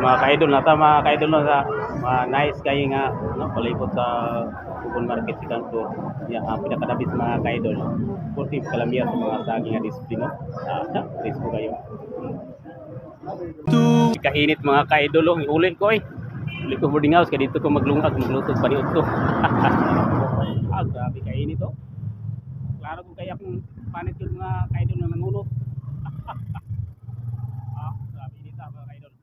mga ka-idol na ta mga ka-idol no sa mga nice kay nga no palibot sa open market si kanto ya ang pinakadabis mga ka-idol 40 kalamiya sa mga saging nga display no please po kayo kainit mga ka-idol oh uli ko uli ko boarding house kay dito ko maglungag magluto pa ni udto grabe kainit oh klaro ko kaya kung panit yung mga ka-idol na nangunot grabe init mga ka-idol.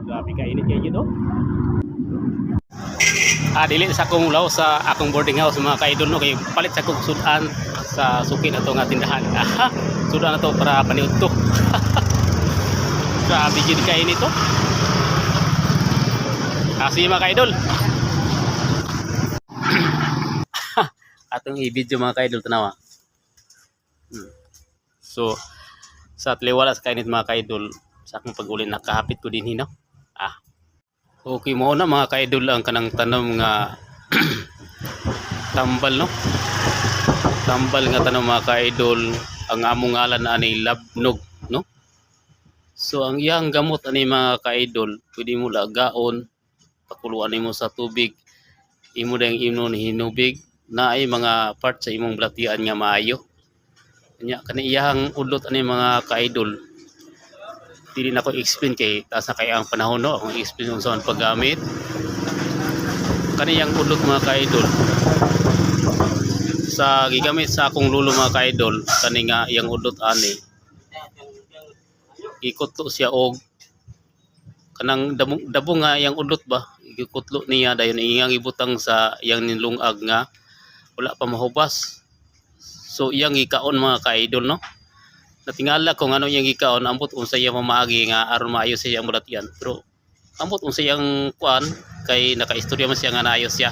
Grabe ka init kayo dito. Dili sa akong ulaw sa akong boarding house mga ka-idol no kay palit sa kong sudan sa suki na to nga tindahan. Sudan na to para paniudto. Grabe gid ka init to. Kasi mga ka-idol. Atong i-video mga ka-idol tanawa. So sa tliwala sa kainit mga ka-idol sa akong pag-uli nakahapit ko din hino. Okay mo na mga ka-idol ang kanang tanom nga tambal no. Tambal nga tanom mga ka-idol ang among ngalan na ani labnog no. So ang iyang gamot ani mga ka-idol pwede mo lagaon pakuluan nimo sa tubig imo dang imnon hinubig na ay mga part sa imong blatian nga maayo. Nya kani iyang udlot ani mga ka-idol dili na ko explain kay taas na kay ang panahon no akong explain kung saan paggamit kaniyang udlot mga ka-idol sa gigamit sa akong lulo mga ka-idol kani nga iyang udlot ani ikutlo siya og kanang dabong nga iyang udlot ba ikutlo niya dayon iyang ibutang sa iyang nilungag nga wala pa mahubas so iyang ikaon mga ka-idol no natingala kung ano yung ikaon ambot unsa yang mamaagi nga aron maayo sa iyang bulatian pero ambot unsa yang kuan kay nakaistorya man siya nga naayos siya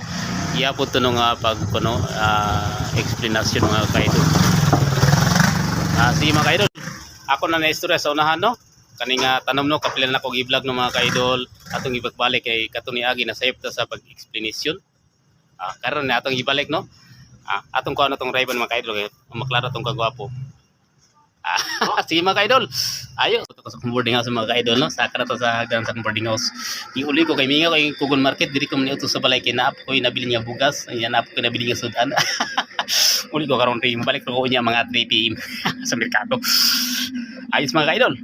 iapod to nga pag kuno explanation mga ka-idol sige mga ka-idol ako na naistorya sa unahan no kani nga tanom no kapilan na ko gi-vlog no mga ka-idol atong ibagbalik kay katong niagi na sayop ta sa pag-explanation karon na atong ibalik no atong kuan atong rival mga ka-idol kay maklaro atong kagwapo. Sige mga ka-idol ayo ito sa boarding house mga ka-idol no saka na to sa hagdan sa boarding house iuli ko kay mingaw kay kugon market diri ko man sa balay kay naap ko nabili niya bugas ayan naap ko nabili niya sudan uli ko karon rin balik ko niya mga 3 PM sa merkado ayos mga ka-idol.